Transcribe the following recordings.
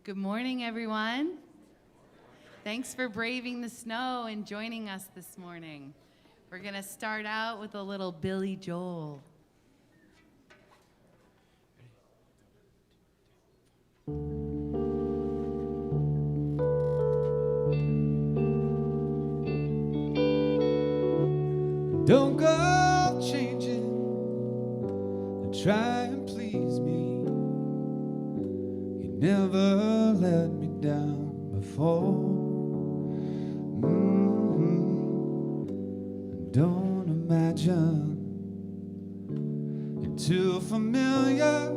Good morning, everyone. Thanks for braving the snow and joining us this morning. We're going to start out with a little Billy Joel. Don't go changing and try and please me. You never let me down before. And don't imagine you're too familiar,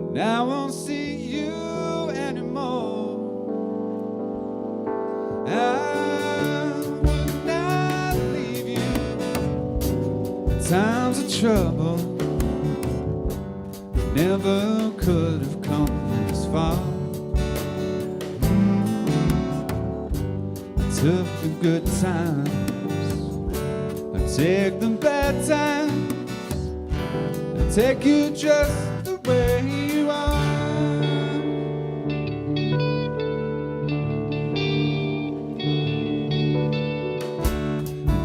and I won't see you anymore. I would not leave you in times of trouble. Never could have come this far. I took the good times, I take the bad times, I take you just the way you are.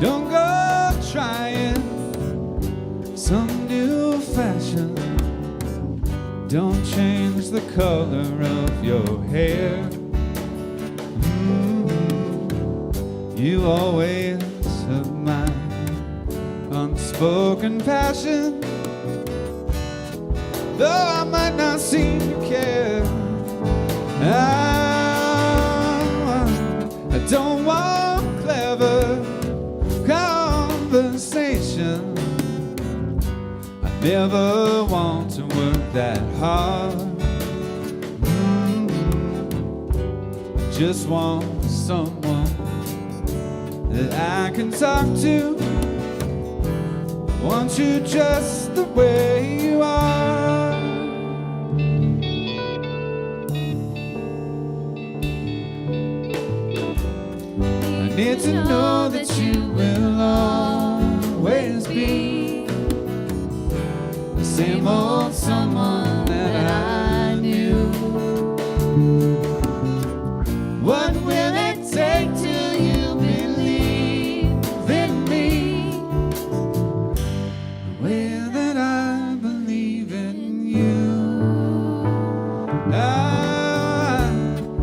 Don't go trying some new fashion. Don't change the color of your hair. You always have my unspoken passion, though I might not seem to care. I don't want clever conversation. I never want to work that hard. I just want someone that I can talk to. Want you just the way you are. I need to know that you will always be the same old someone that I knew. What will it take till you believe in me the way that I believe in you? I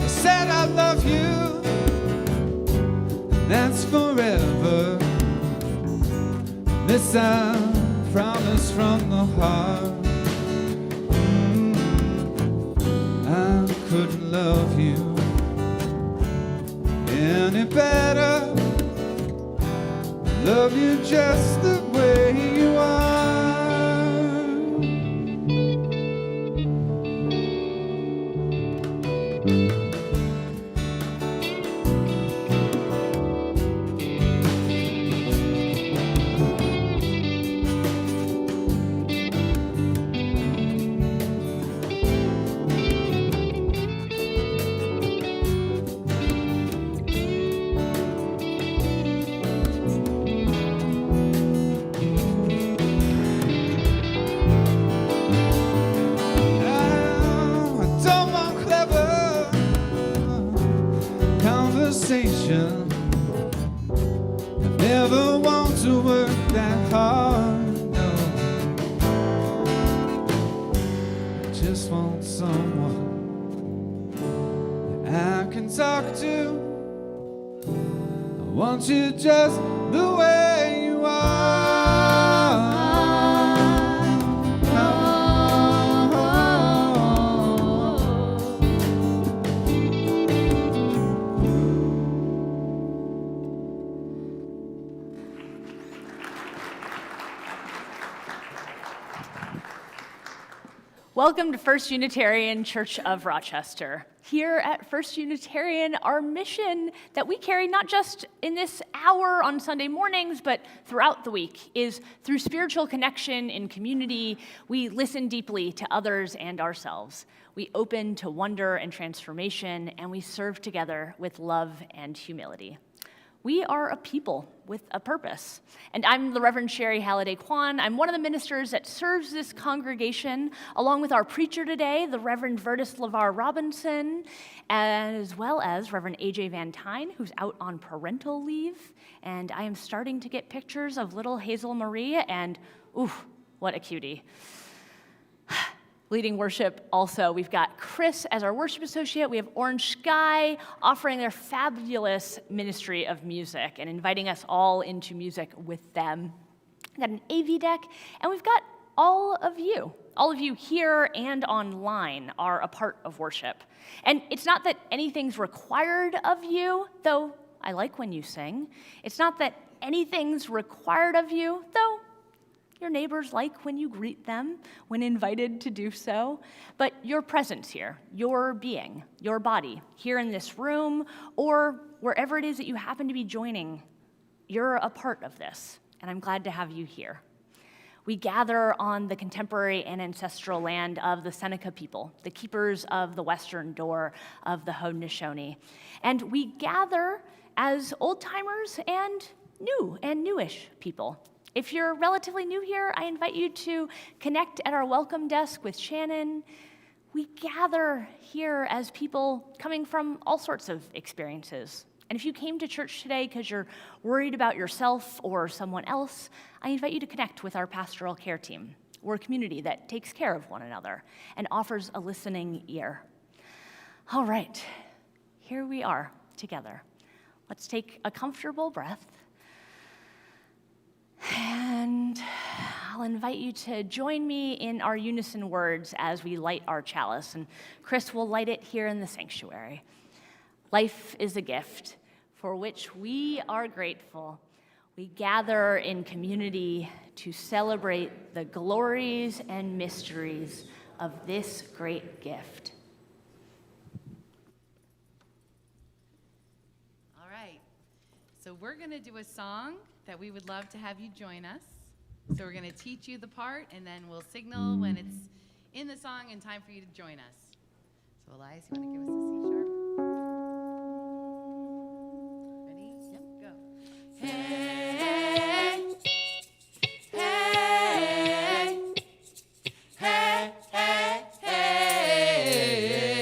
said I love you, and that's forever. This I promise from the heart. I couldn't love you any better. Love you just the way you are. I never want to work that hard, no. I just want someone that I can talk to. I want you just the way you are. Welcome to First Unitarian Church of Rochester. Here at First Unitarian, our mission that we carry not just in this hour on Sunday mornings, but throughout the week is through spiritual connection in community, we listen deeply to others and ourselves. We open to wonder and transformation, and we serve together with love and humility. We are a people with a purpose. And I'm the Reverend Sherry Halliday Kwan. I'm one of the ministers that serves this congregation, along with our preacher today, the Reverend Vertus LeVar Robinson, as well as Reverend AJ Van Tyne, who's out on parental leave. And I am starting to get pictures of little Hazel Marie, and ooh, what a cutie. Leading worship also, we've got Chris as our worship associate. We have Orange Sky offering their fabulous ministry of music and inviting us all into music with them. We've got an AV deck, and we've got all of you. All of you here and online are a part of worship. And it's not that anything's required of you, though I like when you sing. It's not that anything's required of you, though your neighbors like when you greet them, when invited to do so. But your presence here, your being, your body, here in this room, or wherever it is that you happen to be joining, you're a part of this, and I'm glad to have you here. We gather on the contemporary and ancestral land of the Seneca people, the keepers of the western door of the Haudenosaunee. And we gather as old-timers and newish people. If you're relatively new here, I invite you to connect at our welcome desk with Shannon. We gather here as people coming from all sorts of experiences. And if you came to church today because you're worried about yourself or someone else, I invite you to connect with our pastoral care team. We're a community that takes care of one another and offers a listening ear. All right, here we are together. Let's take a comfortable breath. And I'll invite you to join me in our unison words as we light our chalice. And Chris will light it here in the sanctuary. Life is a gift for which we are grateful. We gather in community to celebrate the glories and mysteries of this great gift. All right. So we're going to do a song that we would love to have you join us. So we're going to teach you the part, and then we'll signal when it's in the song and time for you to join us. So Elias, you want to give us a C sharp? Ready? Yep, go. Hey, hey, hey, hey,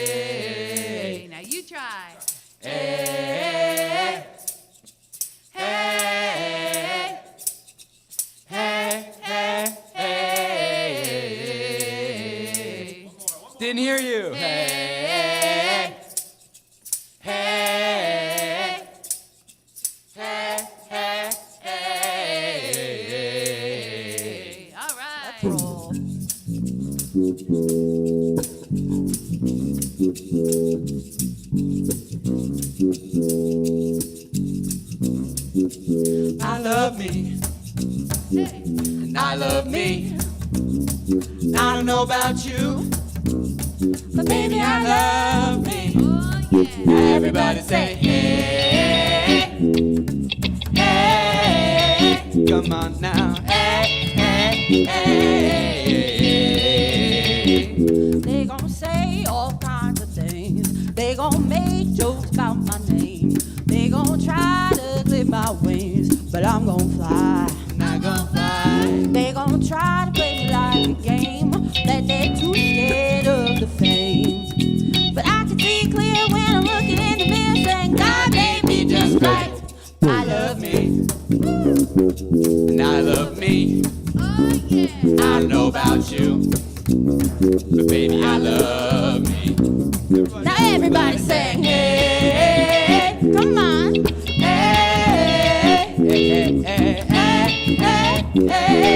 hey. Now you try. Hey, hey, hey, hey, hey. Didn't hear you. Hey, hey, hey, hey, hey. All right. I love me, and I love me. I don't know about you, but baby, I love me. Oh, yeah. Everybody say, hey, hey, come on now, hey, hey, hey. They gon' say all kinds of things. They gon' make jokes about my name. They gon' try to clip my wings, but I'm gon' fly. Not gonna fly. They gon' try to play me like a game, that they're too scared of the fame. But I can see clear when I'm looking in the mirror, saying God made me just right. I love me. And I love me. Oh, yeah. I don't know about you, but baby, I love me. Now everybody saying, hey, come on. Hey, hey, hey, hey, hey, hey.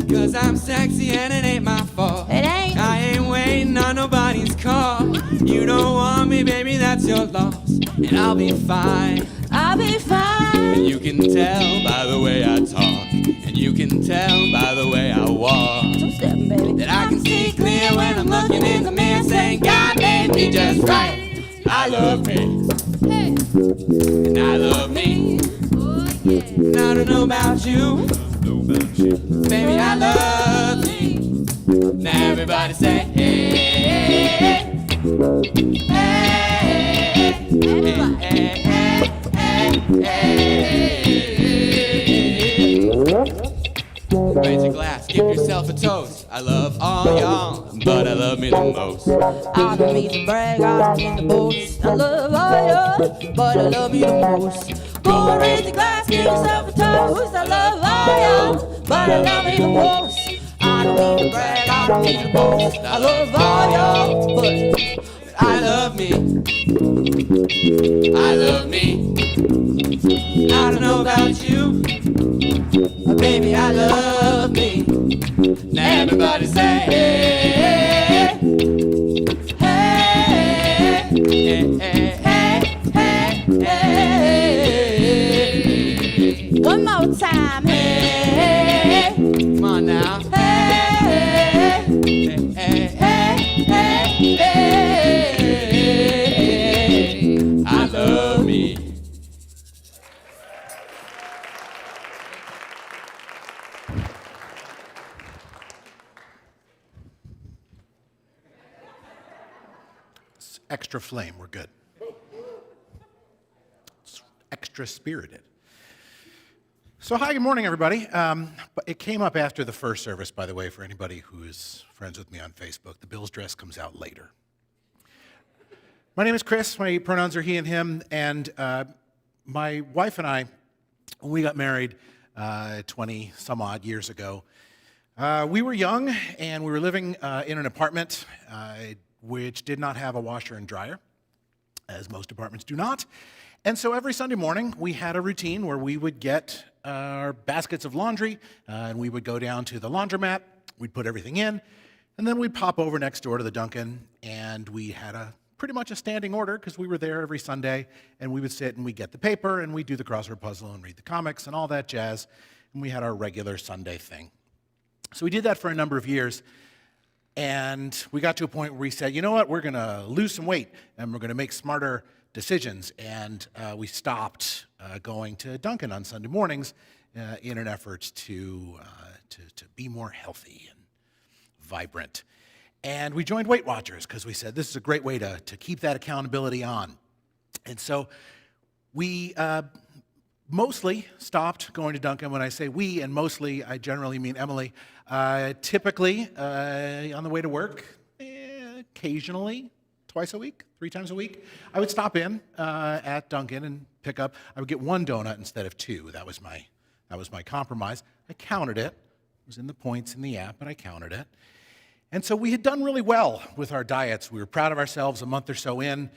'Cause I'm sexy and it ain't my fault. It ain't. I ain't waiting on nobody's call. You don't want me, baby, that's your loss. And I'll be fine. I'll be fine. And you can tell by the way I talk. And you can tell by the way I walk. Two stepping, baby. That I can see clear when I'm looking in the mirror, saying God made me just right. I love me, Hey. and I love me. Oh, yeah. And I don't know about you, baby, I love me. Now everybody say, hey, hey, hey. Raise a glass, give yourself a toast. I love all y'all, but I love me the most. I don't mean to brag, I don't mean to boast. I love all y'all, but I love you the most. Go and raise the glass, give yourself a toast. I love all y'all, but I love you the most. I don't mean to brag, I don't mean to boast. I love all y'all, but I love me. I love me. I don't know about you, but baby, I love me. Now everybody say, hey, hey, hey, hey, hey, hey. one more time, hey, Come on now. hey, Hey, hey, hey, hey, hey. I love me. Extra flame, we're good. It's extra spirited. So hi, good morning, everybody. But it came up after the first service, by the way, for anybody who is friends with me on Facebook. The Bills dress comes out later. My name is Chris. My pronouns are he and him. And my wife and I, when we got married 20 some odd years ago, we were young and we were living in an apartment which did not have a washer and dryer, as most apartments do not. And so every Sunday morning, we had a routine where we would get our baskets of laundry, and we would go down to the laundromat, we'd put everything in, and then we'd pop over next door to the Dunkin', and we had pretty much a standing order, because we were there every Sunday, and we would sit and we'd get the paper, and we'd do the crossword puzzle and read the comics and all that jazz, and we had our regular Sunday thing. So we did that for a number of years. And we got to a point where we said, you know what, we're going to lose some weight and we're going to make smarter decisions. And we stopped going to Dunkin' on Sunday mornings in an effort to be more healthy and vibrant. And we joined Weight Watchers because we said this is a great way to keep that accountability on. And so we mostly stopped going to Dunkin'. When I say we, and mostly, I generally mean Emily. Typically, on the way to work, occasionally, twice a week, 3 times a week, I would stop in at Dunkin' and pick up. I would get 1 donut instead of 2. That was my compromise. I counted it. It was in the points in the app, but I counted it. And so we had done really well with our diets. We were proud of ourselves a month or so in,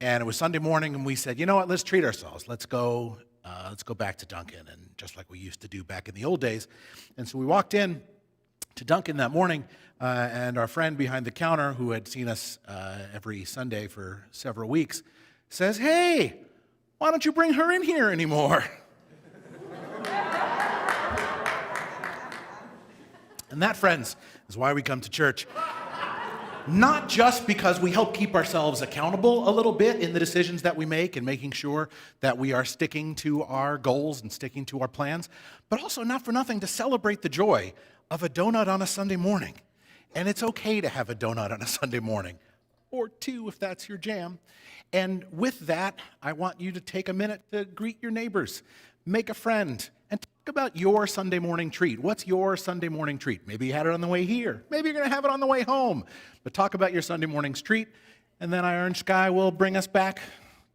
and it was Sunday morning, and we said, you know what, let's treat ourselves. Let's go back to Dunkin', and just like we used to do back in the old days. And so we walked in to Dunkin' that morning, and our friend behind the counter, who had seen us every Sunday for several weeks, says, hey, why don't you bring her in here anymore? And that, friends, is why we come to church. Not just because we help keep ourselves accountable a little bit in the decisions that we make and making sure that we are sticking to our goals and sticking to our plans, but also not for nothing to celebrate the joy of a donut on a Sunday morning. And it's okay to have a donut on a Sunday morning, or 2 if that's your jam. And with that, I want you to take a minute to greet your neighbors, make a friend, and talk about your Sunday morning treat. What's your Sunday morning treat? Maybe you had it on the way here. Maybe you're going to have it on the way home. But talk about your Sunday morning's treat, and then Orange Sky will bring us back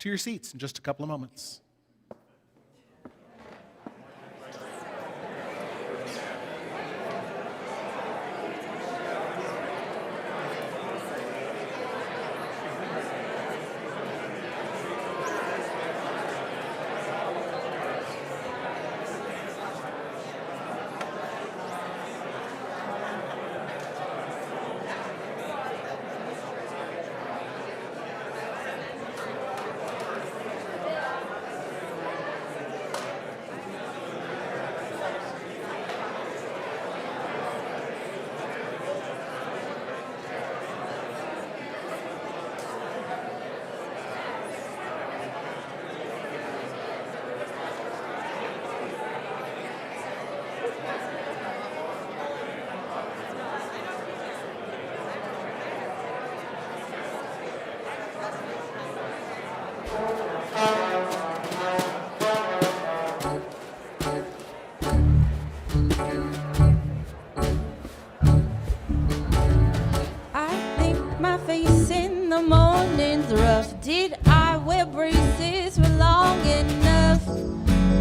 to your seats in just a couple of moments.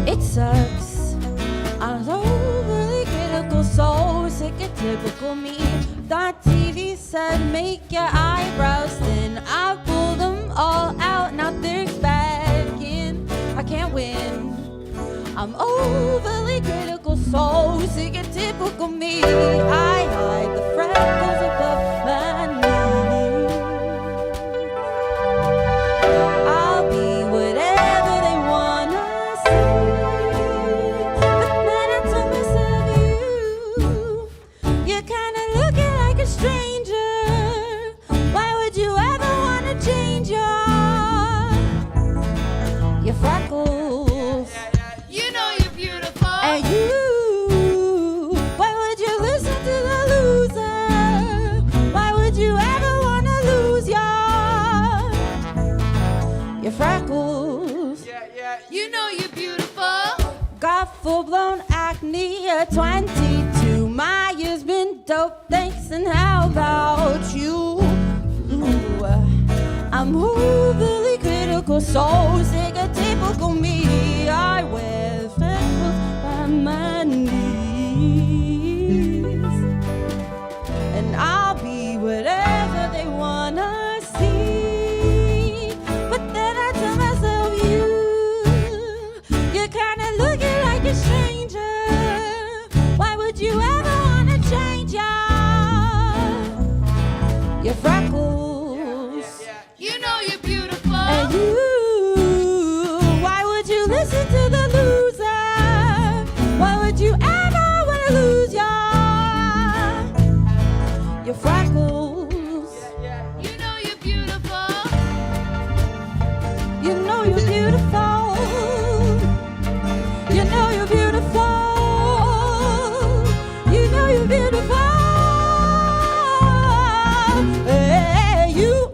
It sucks. I'm so overly critical, so sick of typical me. Thought TV said make your eyebrows thin. I pulled them all out, now they're back in. I can't win. I'm overly critical, so sick of typical me. I hide the freckles above my knees. I'll be whatever they wanna see, but then I tell myself you're kinda looking like a stranger. Why would you ever wanna change your freckles? You know you're beautiful. And you, why would you listen to the loser? Why would you ever wanna lose your freckles? You know you're beautiful. Got full-blown acne at 22. My year's been dope, thanks, and how about you? Ooh, I'm overly critical, so sick of typical me. I wear freckles by my knees, and I'll be whatever they wanna see. But then I tell myself you're kinda looking like a stranger. Why would you ever wanna change your freckles? You know you're beautiful. And you, why would you listen to the loser? Why would you ever wanna lose your freckles? You know you're beautiful. You know you're beautiful. You know you're beautiful. You know you're beautiful. Hey, you're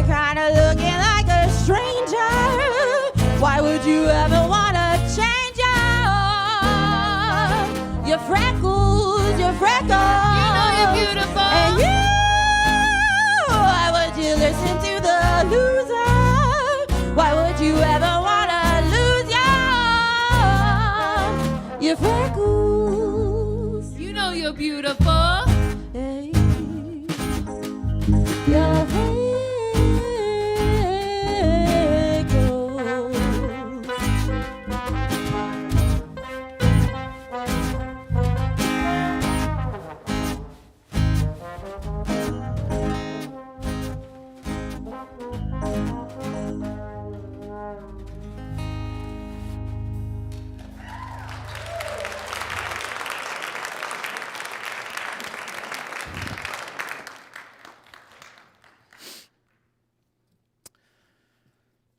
kinda looking like a stranger. Why would you ever wanna change your freckles, your freckles? You know you're beautiful. And you, why would you listen to the loser? Why would you ever wanna lose your freckles? You know you're beautiful. Hey, your freckles.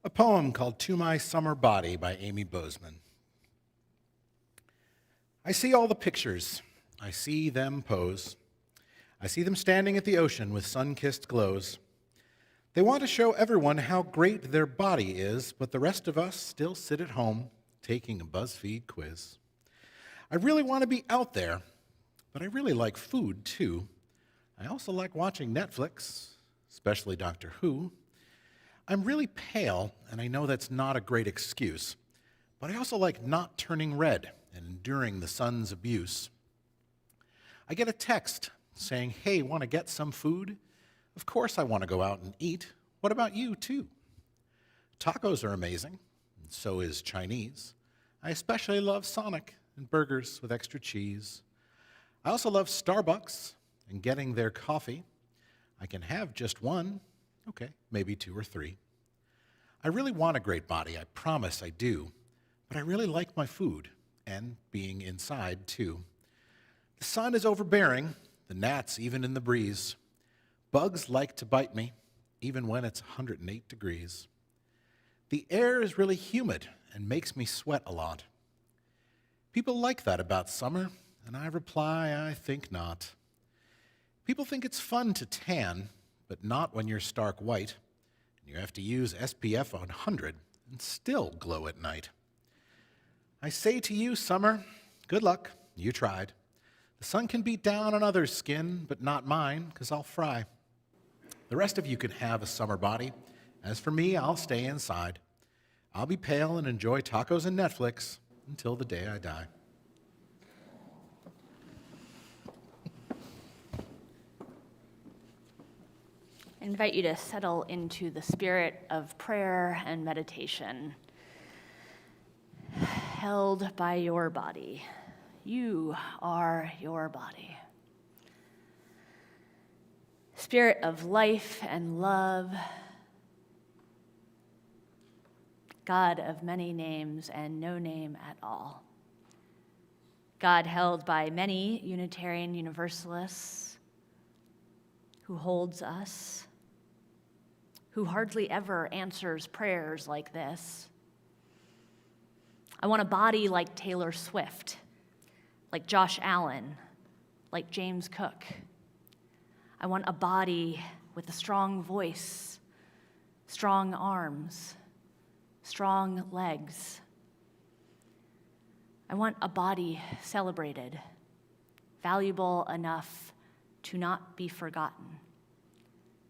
A poem called To My Summer Body by Amy Bozeman. I see all the pictures. I see them pose. I see them standing at the ocean with sun-kissed glows. They want to show everyone how great their body is, but the rest of us still sit at home taking a BuzzFeed quiz. I really want to be out there, but I really like food too. I also like watching Netflix, especially Doctor Who. I'm really pale, and I know that's not a great excuse, but I also like not turning red and enduring the sun's abuse. I get a text saying, hey, want to get some food? Of course I want to go out and eat. What about you, too? Tacos are amazing, and so is Chinese. I especially love Sonic and burgers with extra cheese. I also love Starbucks and getting their coffee. I can have just one. Okay, maybe 2 or 3. I really want a great body, I promise I do, but I really like my food and being inside too. The sun is overbearing, the gnats even in the breeze. Bugs like to bite me, even when it's 108 degrees. The air is really humid and makes me sweat a lot. People like that about summer, and I reply, I think not. People think it's fun to tan, but not when you're stark white, and you have to use SPF 100 and still glow at night. I say to you, summer, good luck, you tried. The sun can beat down on others' skin, but not mine, because I'll fry. The rest of you can have a summer body. As for me, I'll stay inside. I'll be pale and enjoy tacos and Netflix until the day I die. I invite you to settle into the spirit of prayer and meditation. Held by your body. You are your body. Spirit of life and love, God of many names and no name at all. God held by many Unitarian Universalists, who holds us, who hardly ever answers prayers like this. I want a body like Taylor Swift, like Josh Allen, like James Cook. I want a body with a strong voice, strong arms, strong legs. I want a body celebrated, valuable enough to not be forgotten,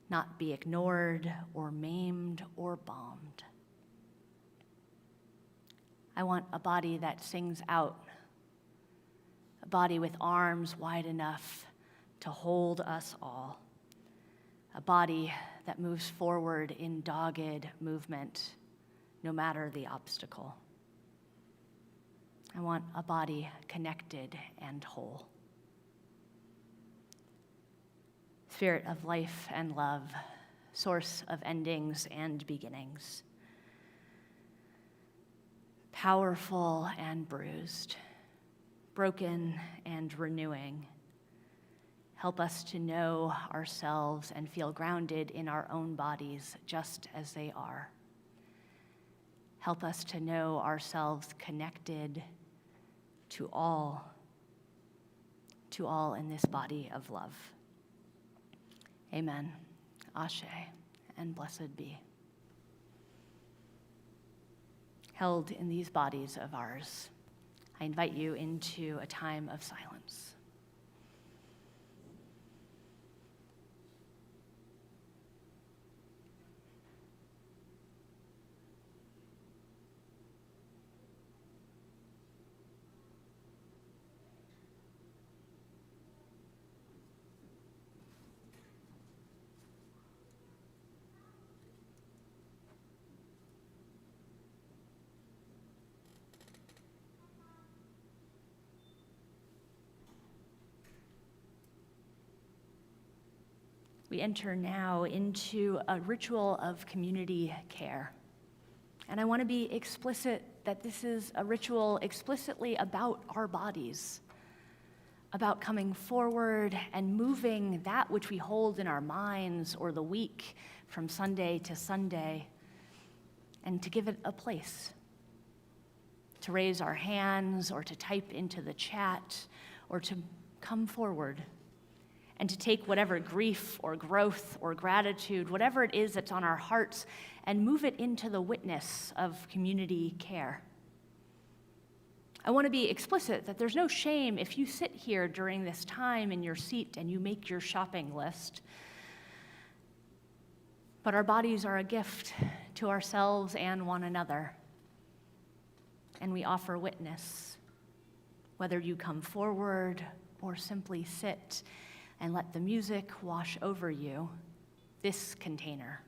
not be ignored or maimed or bombed. I want a body that sings out, a body with arms wide enough to hold us all, a body that moves forward in dogged movement, no matter the obstacle. I want a body connected and whole. Spirit of life and love, source of endings and beginnings. Powerful and bruised, broken and renewing. Help us to know ourselves and feel grounded in our own bodies just as they are. Help us to know ourselves connected to all in this body of love. Amen. Ashe, and blessed be. Held in these bodies of ours, I invite you into a time of silence. We enter now into a ritual of community care. And I want to be explicit that this is a ritual explicitly about our bodies, about coming forward and moving that which we hold in our minds or the week from Sunday to Sunday, and to give it a place, to raise our hands or to type into the chat or to come forward, and to take whatever grief or growth or gratitude, whatever it is that's on our hearts, and move it into the witness of community care. I want to be explicit that there's no shame if you sit here during this time in your seat and you make your shopping list. But our bodies are a gift to ourselves and one another. And we offer witness, whether you come forward or simply sit and let the music wash over you. This container,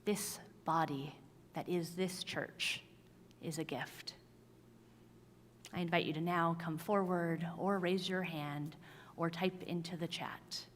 this body that is this church, is a gift. I invite you to now come forward or raise your hand or type into the chat.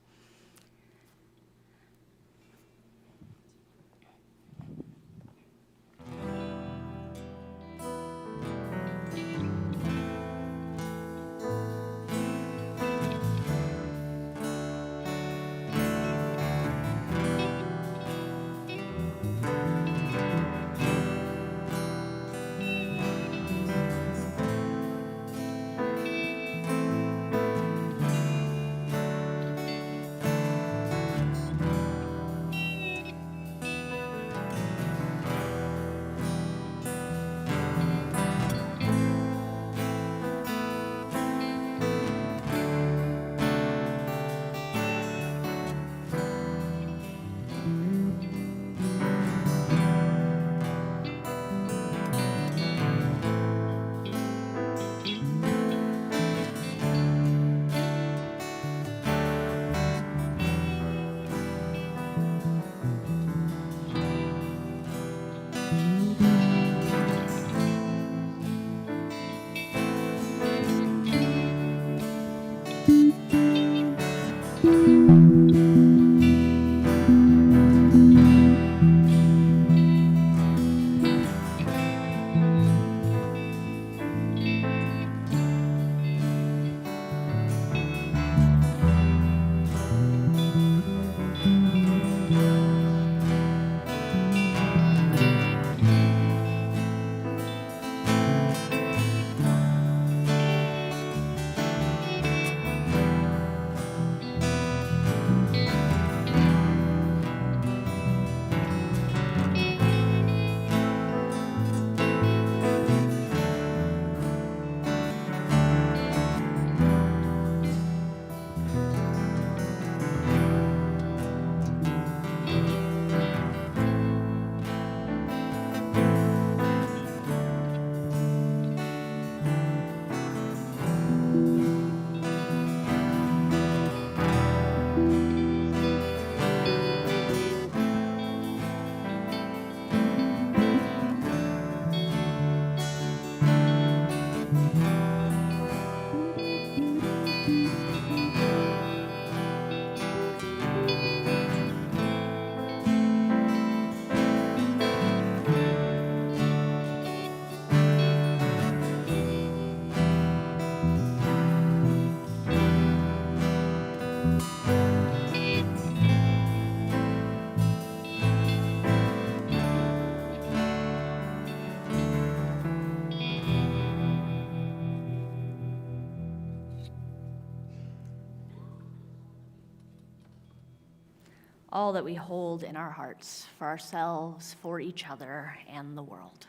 all that we hold in our hearts for ourselves, for each other, and the world.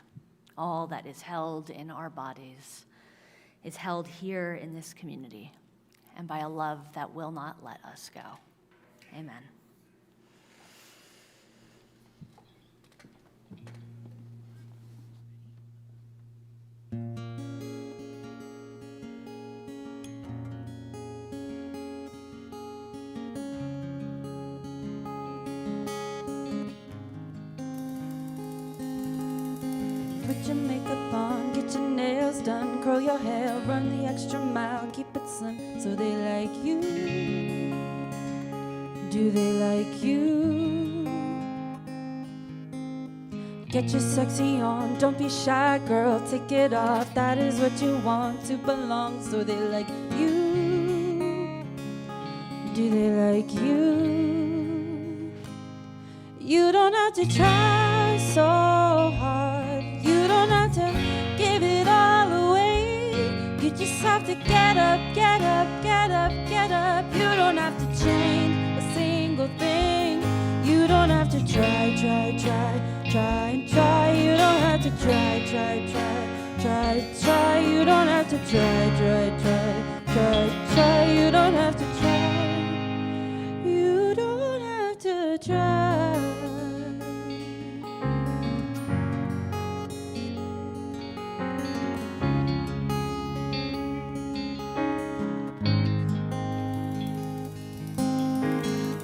All that is held in our bodies is held here in this community and by a love that will not let us go. Amen. Put your makeup on, get your nails done, curl your hair, run the extra mile, keep it slim so they like you. Do they like you? Get your sexy on, don't be shy, girl, take it off. That is what you want, to belong, so they like you. Do they like you? You don't have to try so hard. You don't have to give it all away. You just have to get up, get up, get up, get up. You don't have to change a single thing. You don't have to try, try, try, try and try. You don't have to try, try, try, try, try. You don't have to try, try, try, try, try. You don't have to try. You don't have to try.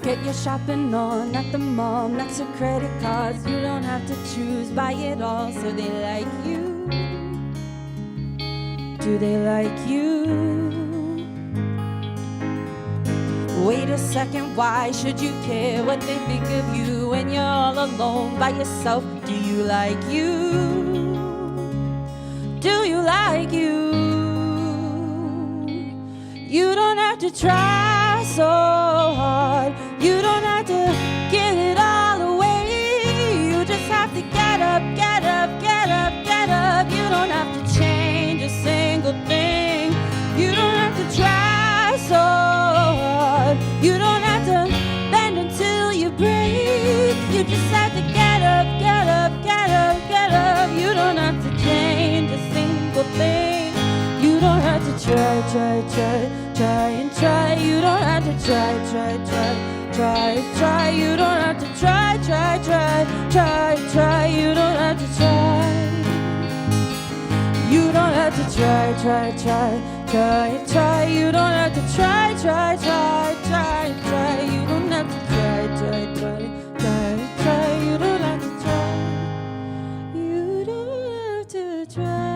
Get your shopping on at the mall, next to credit cards. You don't have to choose, buy it all, so they like you. Do they like you? Wait a second, why should you care what they think of you when you're all alone by yourself? Do you like you? Do you like you? You don't have to try so hard. You don't have to give it all away. You just have to get up, get up, get up, get up. You don't have to change a single thing. You don't have to try so hard. You don't have to bend until you break. You just have to get up, get up, get up, get up. You don't have to change a single thing. You don't have to try, try, try, try and try. You don't have to try, try, try, try, try. You don't have to try, try, try, try, try. You don't have to try. You don't have to try, try, try, try, try. You don't have to try, try, try, try, try. You don't have to try, try, try, try, try. You don't have to try. You don't have to try.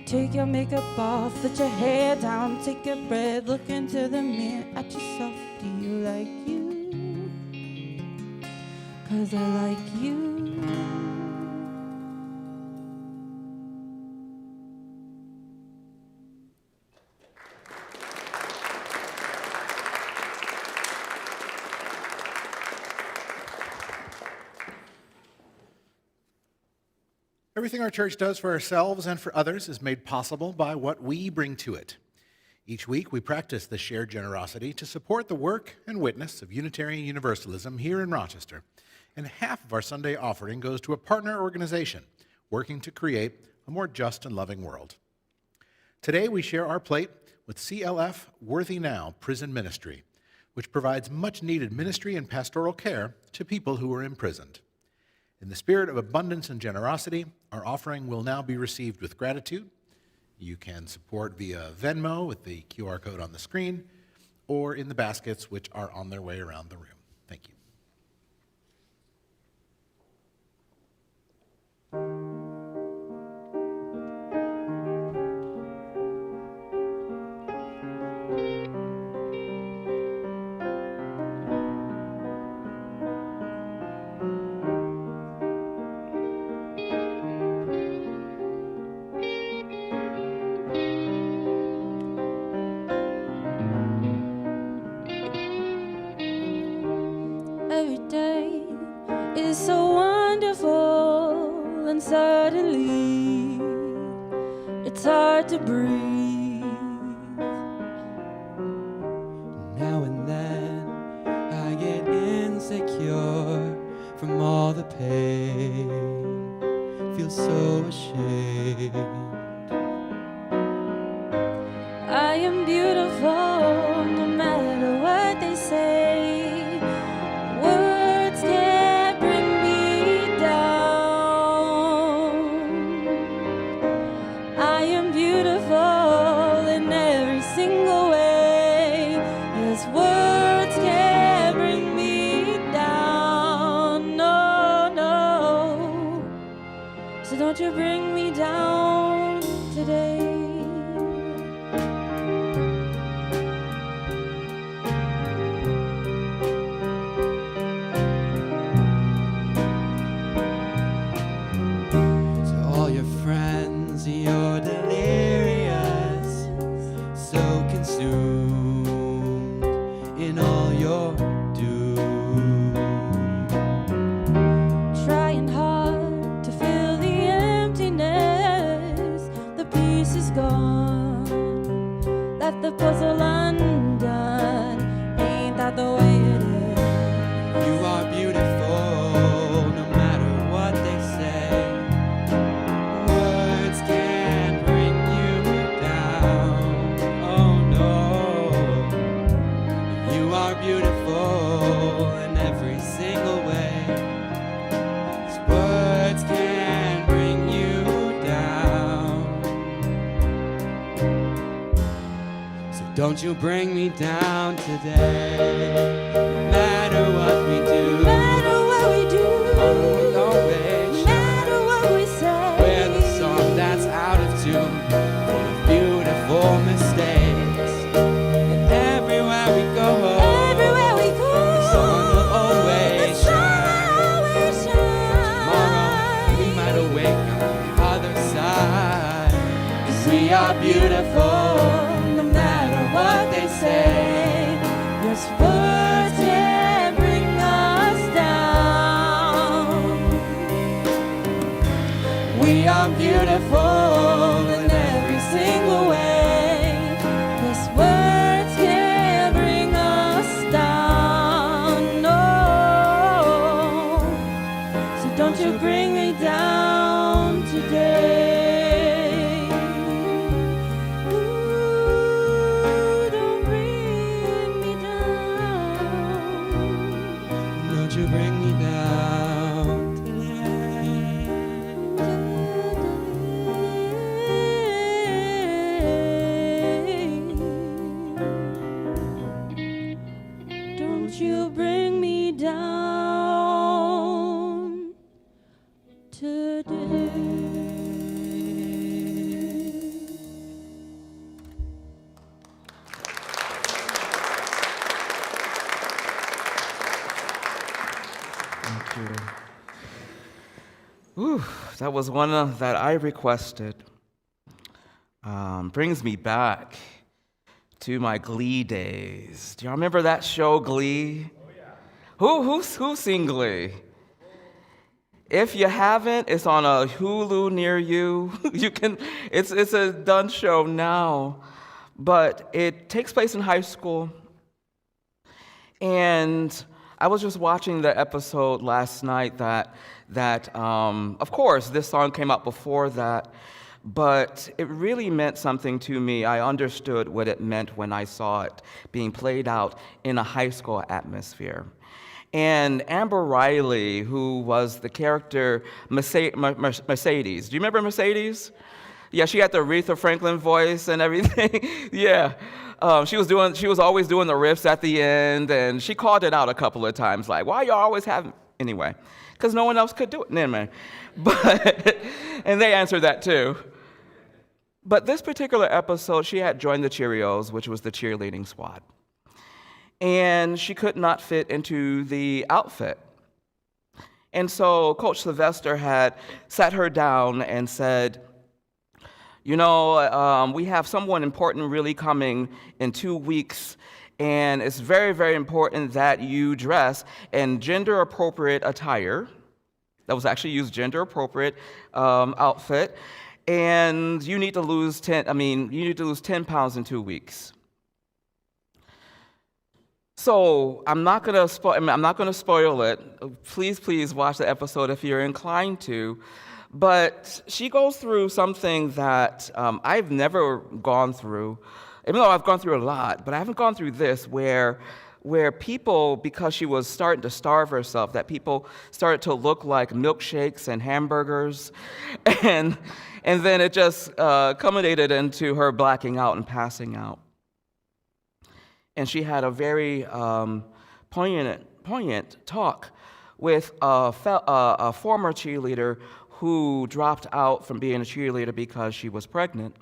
Take your makeup off, put your hair down, take a breath, look into the mirror at yourself. Do you like you? 'Cause I like you. Everything our church does for ourselves and for others is made possible by what we bring to it. Each week, we practice the shared generosity to support the work and witness of Unitarian Universalism here in Rochester. And half of our Sunday offering goes to a partner organization working to create a more just and loving world. Today, we share our plate with CLF Worthy Now Prison Ministry, which provides much-needed ministry and pastoral care to people who are imprisoned. In the spirit of abundance and generosity, our offering will now be received with gratitude. You can support via Venmo with the QR code on the screen or in the baskets which are on their way around the room. Thank you. suddenly it's hard to breathe. Now and then I get insecure from all the pain, feel so ashamed. I am beautiful no matter what they say. Words can't bring me down. I am beautiful in every single way. Yes, words can't bring me down. No, no. So don't you bring me down today. You're delirious, so consumed in all your doom. Trying hard to fill the emptiness, the piece is gone, left the puzzle undone. Ain't that the way it is? You are beautiful, no matter what they say. Don't you bring me down today. No matter what we do, no matter what we do, we'll always no matter what we say. We're the song that's out of tune, full of beautiful mistakes. And everywhere we go, the sun will always shine. Tomorrow we might awake on the other side. 'Cause we are beautiful. What they say, yes, words can bring us down. We are beautiful in every single way. Yes, words can bring us down. No, so don't you bring me down today. You bring me down today. Don't you bring me down today. Ooh, that was one that I requested. Brings me back to my Glee days. Do y'all remember that show, Glee? Oh, yeah. Who's seen Glee? If you haven't, it's on a Hulu near you. It's a done show now, but it takes place in high school. And I was just watching the episode last night that of course, this song came out before that, but it really meant something to me. I understood what it meant when I saw it being played out in a high school atmosphere. And Amber Riley, who was the character Mercedes. Do you remember Mercedes? Yeah, she had the Aretha Franklin voice and everything. Yeah. She was always doing the riffs at the end, and she called it out a couple of times, like, why y'all always have, anyway, because no one else could do it. Anyway. But, and they answered that too. But this particular episode, she had joined the Cheerios, which was the cheerleading squad. And she could not fit into the outfit. And so Coach Sylvester had sat her down and said, you know, we have someone important really coming in 2 weeks, and it's very, very important that you dress in gender-appropriate attire that was actually used gender-appropriate outfit, and you need to lose 10 pounds in 2 weeks. So I'm not going to spoil it. Please watch the episode if you're inclined to. But she goes through something that I've never gone through, even though I've gone through a lot, but I haven't gone through this where people, because she was starting to starve herself, that people started to look like milkshakes and hamburgers, and then it just culminated into her blacking out and passing out. And she had a very poignant talk with a former cheerleader who dropped out from being a cheerleader because she was pregnant.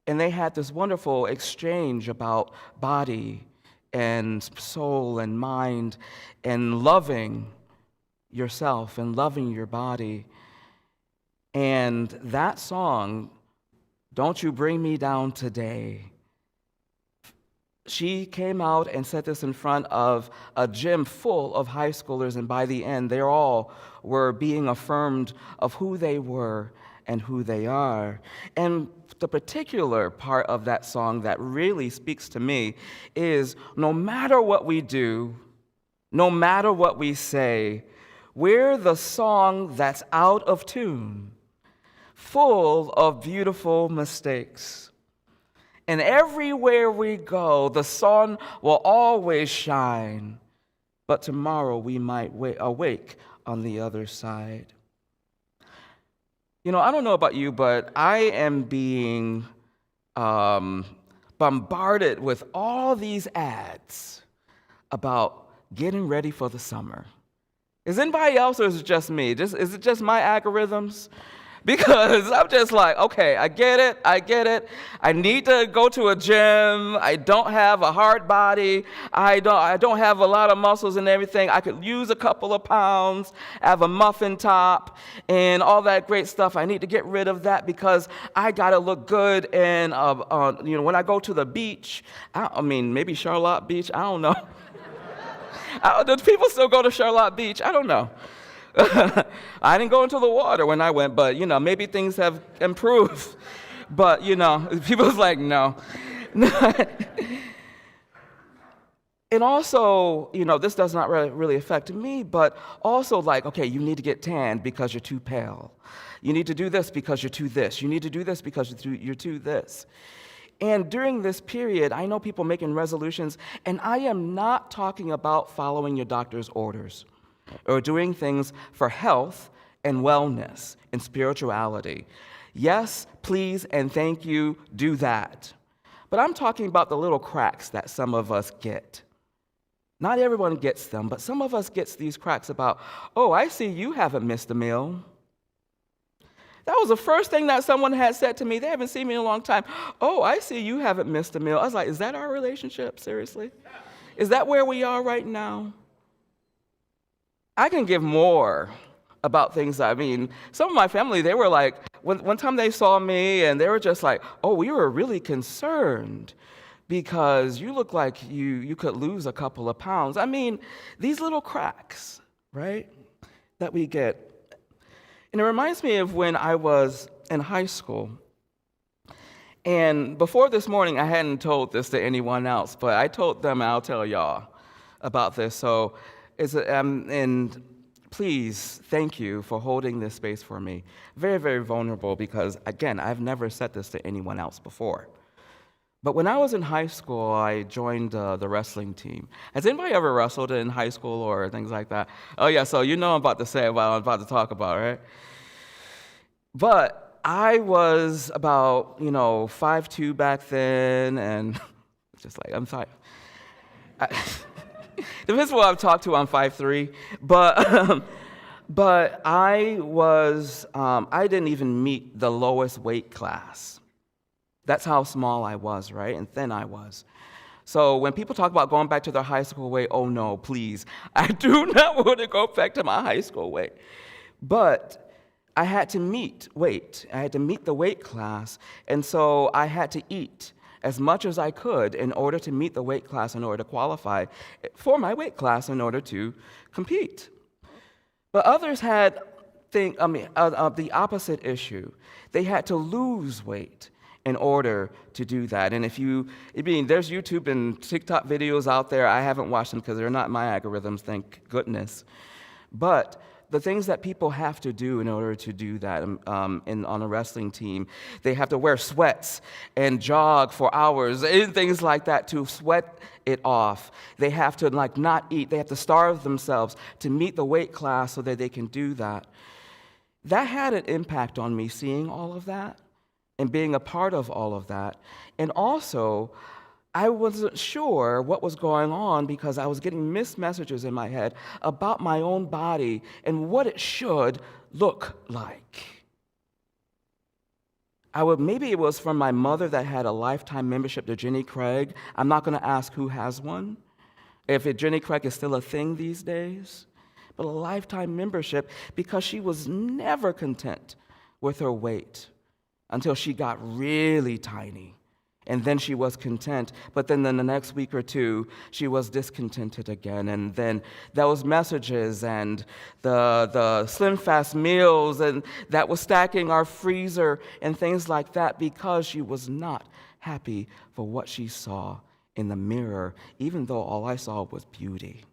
And they had this wonderful exchange about body and soul and mind and loving yourself and loving your body. And that song, Don't You Bring Me Down Today, she came out and said this in front of a gym full of high schoolers, and by the end, they all were being affirmed of who they were and who they are. And the particular part of that song that really speaks to me is, no matter what we do, no matter what we say, we're the song that's out of tune, full of beautiful mistakes. And everywhere we go, the sun will always shine, but tomorrow we might awake on the other side. You know, I don't know about you, but I am being bombarded with all these ads about getting ready for the summer. Is anybody else, or is it just me? Is it just my algorithms? Because I'm just like, okay, I get it. I need to go to a gym. I don't have a hard body. I don't have a lot of muscles and everything. I could use a couple of pounds. I have a muffin top and all that great stuff. I need to get rid of that because I gotta look good. And when I go to the beach, maybe Charlotte Beach. I don't know. Do people still go to Charlotte Beach? I don't know. I didn't go into the water when I went, but, maybe things have improved. But, people's like, no. And also, this does not really affect me, but also like, okay, you need to get tanned because you're too pale. You need to do this because you're too this. You need to do this because you're too this. And during this period, I know people making resolutions, and I am not talking about following your doctor's orders or doing things for health and wellness and spirituality. Yes, please and thank you, do that. But I'm talking about the little cracks that some of us get. Not everyone gets them, but some of us gets these cracks about, oh, I see you haven't missed a meal. That was the first thing that someone had said to me. They haven't seen me in a long time. Oh, I see you haven't missed a meal. I was like, is that our relationship? Seriously? Is that where we are right now? I can give more about things. Some of my family, they were like, one time they saw me and they were just like, oh, we were really concerned because you look like you could lose a couple of pounds. These little cracks, right, that we get. And it reminds me of when I was in high school. And before this morning, I hadn't told this to anyone else, but I told them, and I'll tell y'all about this. So, and please, thank you for holding this space for me. Very, very vulnerable because, again, I've never said this to anyone else before. But when I was in high school, I joined the wrestling team. Has anybody ever wrestled in high school or things like that? Oh, yeah, so I'm about to say what I'm about to talk about, right? But I was about, 5'2" back then, and just like, I'm sorry. Depends what I've talked to, I'm 5'3", but I didn't even meet the lowest weight class. That's how small I was, right? And thin I was. So when people talk about going back to their high school weight, oh no, please. I do not want to go back to my high school weight. But I had to meet weight. I had to meet the weight class. And so I had to eat as much as I could in order to meet the weight class, in order to qualify for my weight class, in order to compete. But others had the opposite issue. They had to lose weight in order to do that. And there's YouTube and TikTok videos out there. I haven't watched them because they're not my algorithms, thank goodness. But the things that people have to do in order to do that on a wrestling team, they have to wear sweats and jog for hours and things like that to sweat it off. They have to not eat. They have to starve themselves to meet the weight class so that they can do that. That had an impact on me, seeing all of that and being a part of all of that. And also, I wasn't sure what was going on because I was getting mixed messages in my head about my own body and what it should look like. Maybe it was from my mother that had a lifetime membership to Jenny Craig. I'm not going to ask who has one, if Jenny Craig is still a thing these days, but a lifetime membership because she was never content with her weight until she got really tiny. And then she was content, but then in the next week or two, she was discontented again. And then those messages and the Slim Fast meals and that was stacking our freezer and things like that because she was not happy for what she saw in the mirror, even though all I saw was beauty.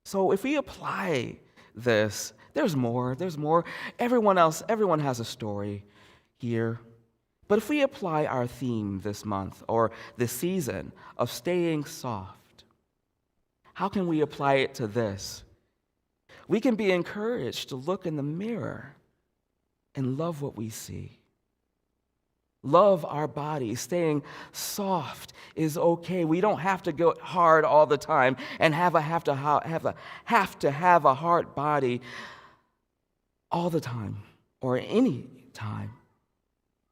So if we apply this, there's more. Everyone has a story here. But if we apply our theme this month or this season of staying soft, how can we apply it to this? We can be encouraged to look in the mirror and love what we see. Love our body. Staying soft is okay. We don't have to go hard all the time and have to have a hard body all the time or any time.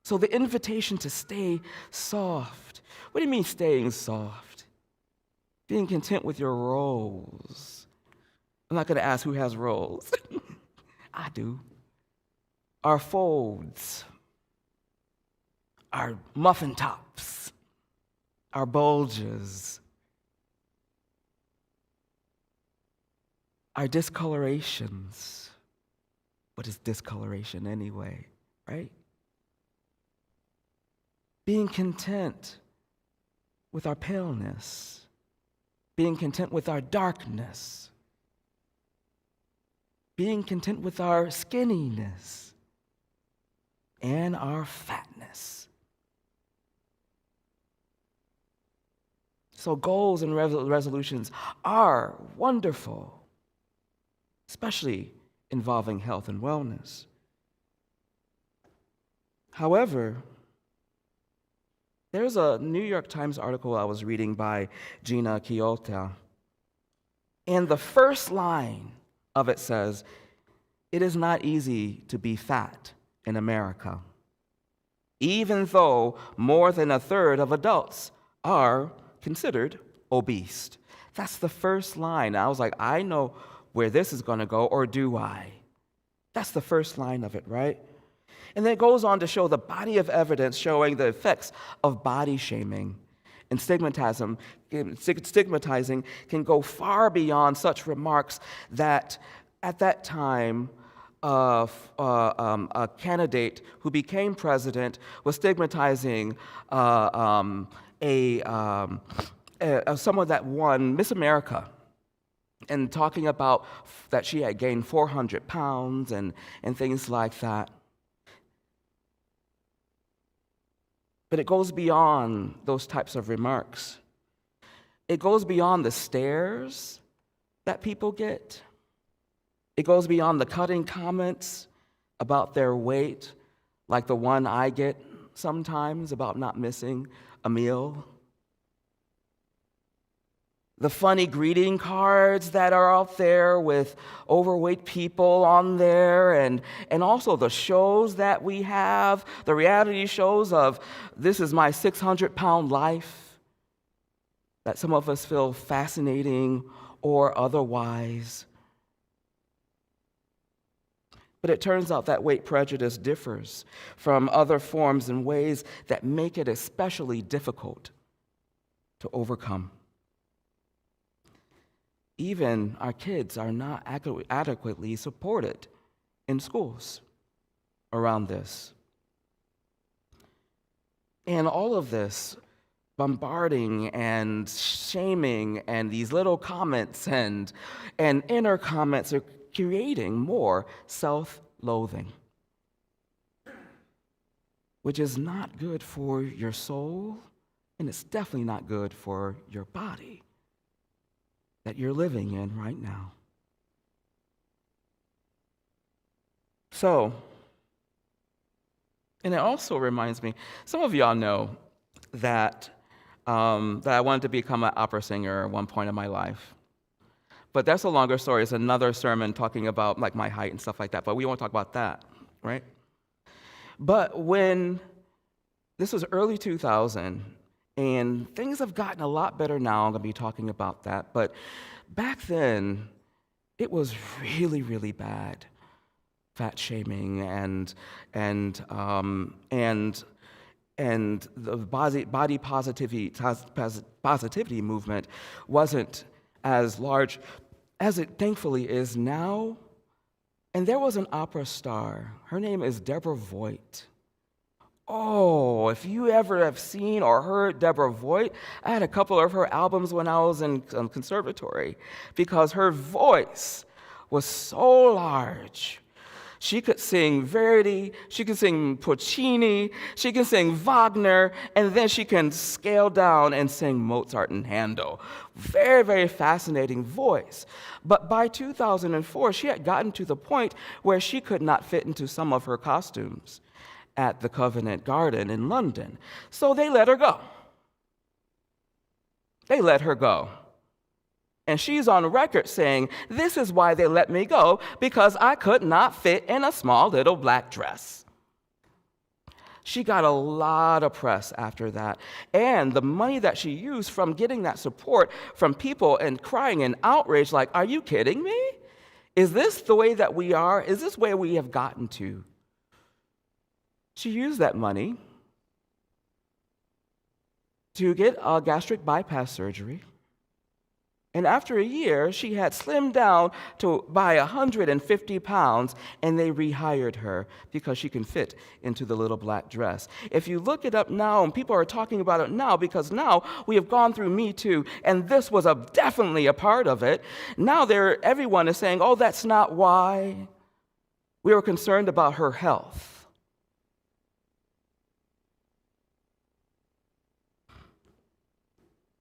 So the invitation to stay soft. What do you mean staying soft? Being content with your roles. I'm not going to ask who has roles. I do. Our folds, our muffin tops, our bulges, our discolorations. What is discoloration anyway, right? Being content with our paleness, being content with our darkness, being content with our skinniness and our fatness. So goals and resolutions are wonderful, especially involving health and wellness. However, there's a New York Times article I was reading by Gina Kyoto, and the first line of it says, "It is not easy to be fat in America, even though more than a third of adults are considered obese." That's the first line. I was like, I know where this is going to go, or do I? That's the first line of it, right? And then it goes on to show the body of evidence showing the effects of body shaming and stigmatizing can go far beyond such remarks that at that time a candidate who became president was stigmatizing someone that won Miss America and talking about that she had gained 400 pounds and things like that. But it goes beyond those types of remarks. It goes beyond the stares that people get. It goes beyond the cutting comments about their weight, like the one I get sometimes about not missing a meal. The funny greeting cards that are out there with overweight people on there, and also the shows that we have, the reality shows of this is my 600-pound life, that some of us feel fascinating or otherwise. But it turns out that weight prejudice differs from other forms in ways that make it especially difficult to overcome. Even our kids are not adequately supported in schools around this. And all of this bombarding and shaming and these little comments and inner comments are creating more self-loathing, which is not good for your soul, and it's definitely not good for your body that you're living in right now. So, and it also reminds me, some of y'all know that I wanted to become an opera singer at one point in my life. But that's a longer story. It's another sermon talking about like my height and stuff like that, but we won't talk about that, right? But when this was early 2000, and things have gotten a lot better now, I'm going to be talking about that, but back then, it was really, really bad. Fat shaming and the body positivity movement wasn't as large as it thankfully is now. And there was an opera star. Her name is Deborah Voigt. Oh, if you ever have seen or heard Deborah Voigt, I had a couple of her albums when I was in conservatory because her voice was so large. She could sing Verdi, she could sing Puccini, she can sing Wagner, and then she can scale down and sing Mozart and Handel. Very, very fascinating voice. But by 2004, she had gotten to the point where she could not fit into some of her costumes at the Covent Garden in London. So they let her go. They let her go. And she's on record saying, this is why they let me go, because I could not fit in a small little black dress. She got a lot of press after that. And the money that she used from getting that support from people and crying in outrage, like, are you kidding me? Is this the way that we are? Is this where we have gotten to? She used that money to get a gastric bypass surgery. And after a year, she had slimmed down to by 150 pounds, and they rehired her because she can fit into the little black dress. If you look it up now, and people are talking about it now, because now we have gone through Me Too, and this was definitely a part of it. Now everyone is saying, oh, that's not why. We were concerned about her health.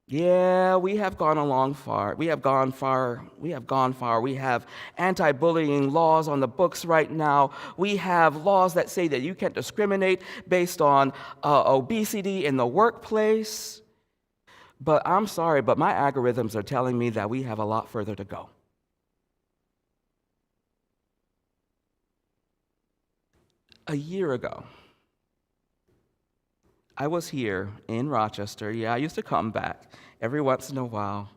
Yeah, we have gone along far. We have gone far. We have anti-bullying laws on the books right now. We have laws that say that you can't discriminate based on obesity in the workplace. But I'm sorry, but my algorithms are telling me that we have a lot further to go. A year ago, I was here in Rochester. Yeah, I used to come back every once in a while.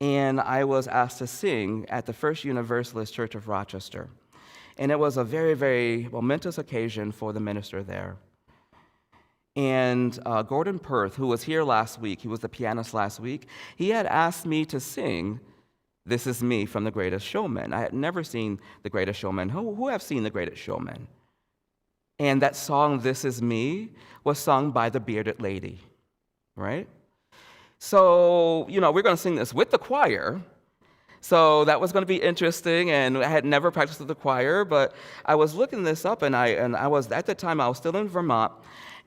And I was asked to sing at the First Universalist Church of Rochester. And it was a very, very momentous occasion for the minister there. And Gordon Perth, who was here last week, he was the pianist last week, he had asked me to sing This Is Me from The Greatest Showman. I had never seen The Greatest Showman. Who have seen The Greatest Showman? And that song, This Is Me, was sung by the bearded lady, right? So, we're going to sing this with the choir. So that was going to be interesting, and I had never practiced with the choir, but I was looking this up, and I was, at the time, I was still in Vermont,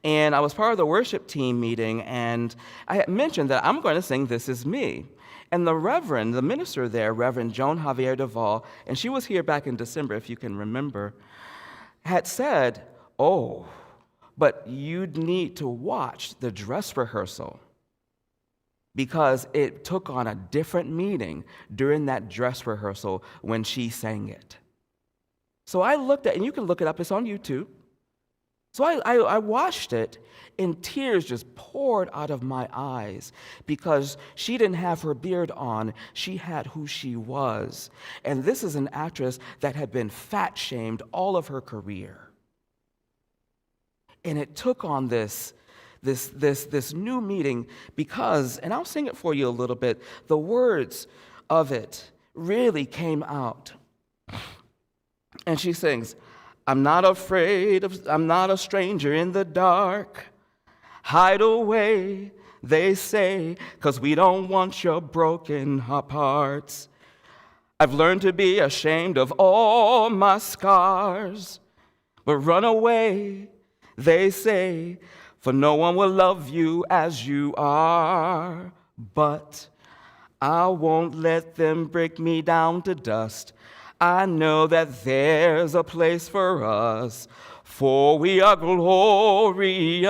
and I was part of the worship team meeting, and I had mentioned that I'm going to sing This Is Me. And the minister there, Reverend Joan Javier Duvall, and she was here back in December, if you can remember, had said, oh, but you'd need to watch the dress rehearsal because it took on a different meaning during that dress rehearsal when she sang it. So I looked at, and you can look it up, it's on YouTube. So I watched it, and tears just poured out of my eyes because she didn't have her beard on, she had who she was. And this is an actress that had been fat-shamed all of her career. And it took on this new meaning because, and I'll sing it for you a little bit, the words of it really came out. And she sings, I'm not a stranger in the dark. Hide away, they say, 'cause we don't want your broken hearts. I've learned to be ashamed of all my scars. But run away, they say, for no one will love you as you are. But I won't let them break me down to dust. I know that there's a place for us, for we are glorious.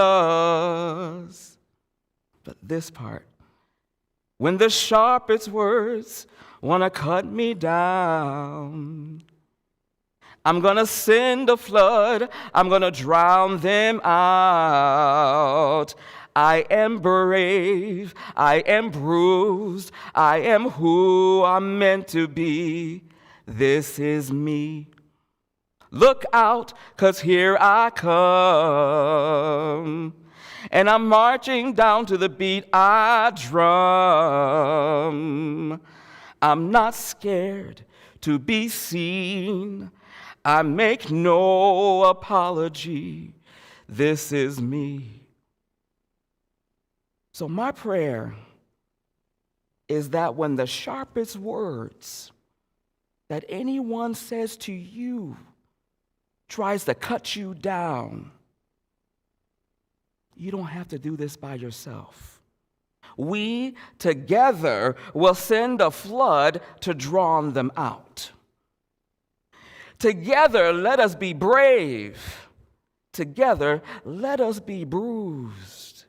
But this part, when the sharpest words want to cut me down, I'm going to send a flood, I'm going to drown them out. I am brave, I am bruised, I am who I'm meant to be. This is me. Look out, 'cause here I come. And I'm marching down to the beat I drum. I'm not scared to be seen. I make no apology. This is me. So my prayer is that when the sharpest words that anyone says to you tries to cut you down, you don't have to do this by yourself. We together will send a flood to drown them out. Together, let us be brave. Together, let us be bruised.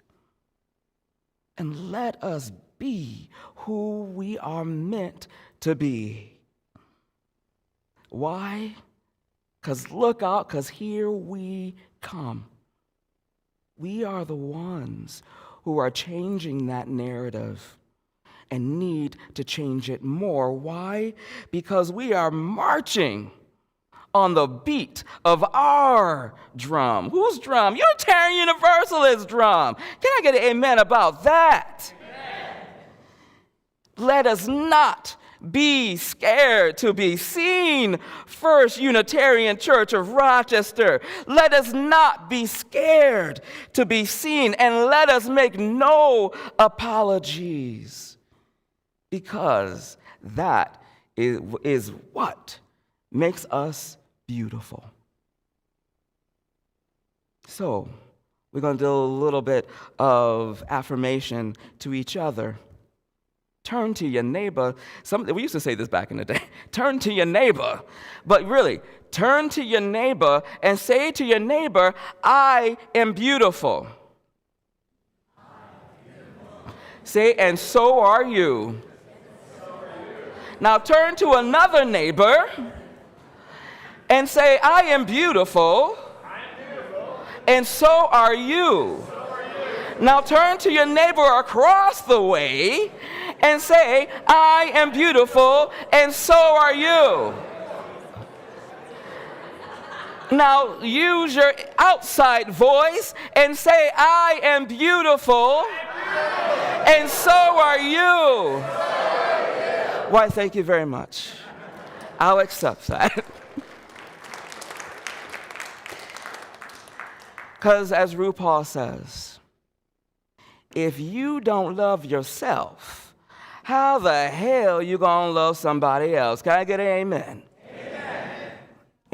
And let us be who we are meant to be. Why? 'Cause look out, 'cause here we come. We are the ones who are changing that narrative and need to change it more. Why? Because we are marching on the beat of our drum. Whose drum? Unitarian Universalist drum. Can I get an amen about that? Amen. Let us not be scared to be seen, First Unitarian Church of Rochester. Let us not be scared to be seen, and let us make no apologies, because that is what makes us beautiful. So, we're going to do a little bit of affirmation to each other. Turn to your neighbor. We used to say this back in the day. Turn to your neighbor. But really, turn to your neighbor and say to your neighbor, I am beautiful. Say, and so are you. Now turn to another neighbor and say, I am beautiful. And so are you. Now turn to your neighbor across the way and say, I am beautiful, and so are you. Now use your outside voice and say, I am beautiful, and so are you. Why, thank you very much. I'll accept that. Because as RuPaul says, if you don't love yourself, how the hell you gonna love somebody else? Can I get an amen? Amen.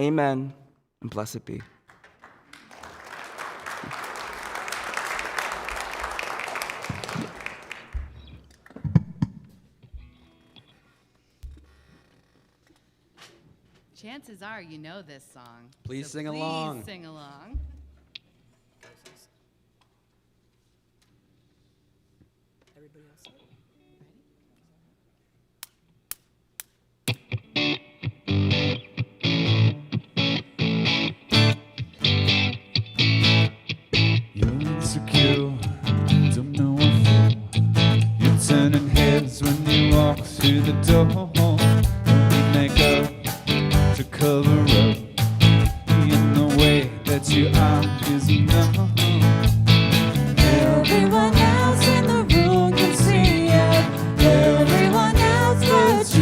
Amen, and blessed be. Chances are you know this song. Please So sing along. Please sing along. You're insecure, don't know what for. You're turning heads when you walk through the door. Don't need makeup to cover up. In the way that you are is enough. Everyone else in the room can see it. Everyone else but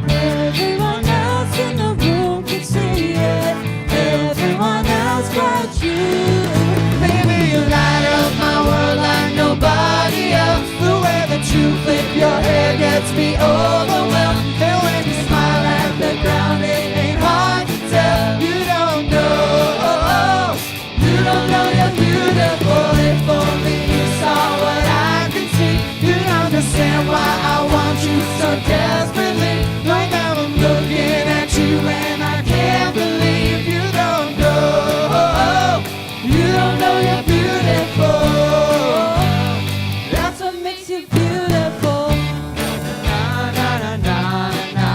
Everyone else in the room can see it. Everyone else but you. Baby, you light up my world like nobody else. The way that you flip your hair gets me overwhelmed. And when you smile at the ground, it ain't hard to tell. You don't know you're beautiful. If only you saw what I can see, you'd understand why I want you so desperately. Right now I'm looking at you and I can't believe you don't know you're beautiful. That's what makes you beautiful. Na na na na na na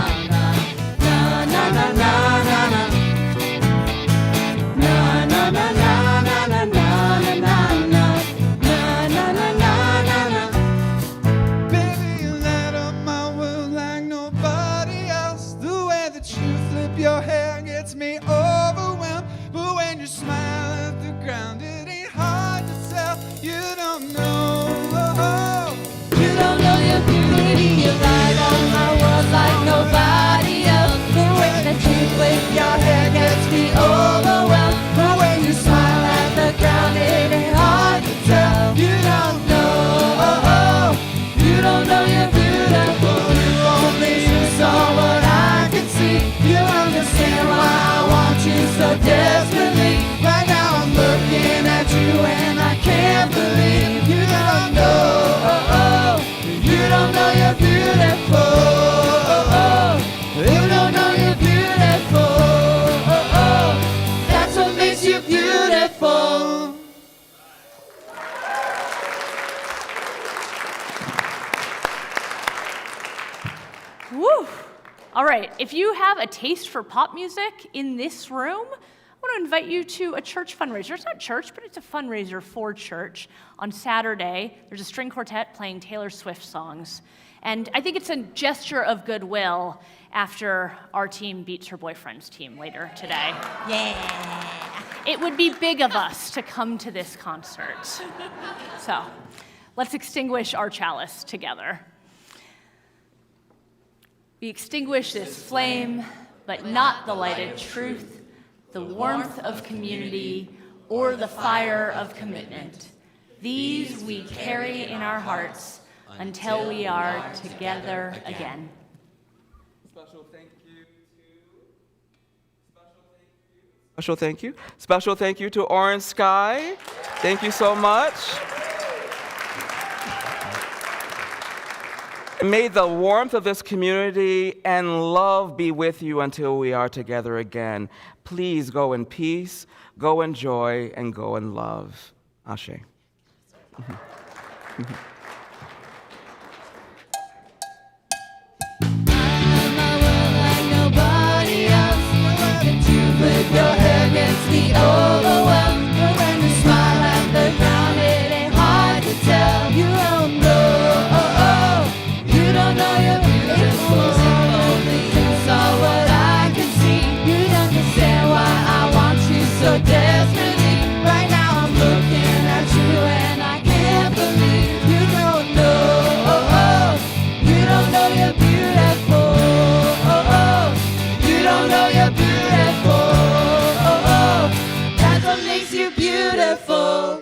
na na na na na na. Na na na na na na na na na na na na na. Baby, you light up my world like nobody else. The way that you flip your hair gets me overwhelmed. But when you smile at the ground, it ain't hard to tell. You don't know. You don't know your beauty. You light up my world like nobody else. The way that you flip your hair gets me overwhelmed. But when you smile at the ground, it ain't hard to tell. You don't know you're beautiful. If only you saw what I can see, you understand why I want you so desperately. Right now I'm looking at you and I can't believe you don't know you're beautiful. You don't know you're beautiful. That's what makes you beautiful. Woo! All right, if you have a taste for pop music in this room, I want to invite you to a church fundraiser. It's not church, but it's a fundraiser for church. On Saturday, there's a string quartet playing Taylor Swift songs. And I think it's a gesture of goodwill after our team beats her boyfriend's team later today. Yeah. It would be big of us to come to this concert. So let's extinguish our chalice together. We extinguish this flame, but not the lighted truth, the warmth of community, or the fire of commitment. These we carry in our hearts until we are together again. Special thank you. Special thank you to Orange Sky. Thank you so much. May the warmth of this community and love be with you until we are together again. Please go in peace, go in joy, and go in love. Ashe. Your hair gets me overwhelmed. But when you smile at the ground, it ain't hard to tell. You don't know you're beautiful. If only you saw what I can see, you'd understand why I want you so desperately. Right now I'm looking at you and I can't believe you don't know you're beautiful. You don't know you're beautiful. That's what makes you beautiful.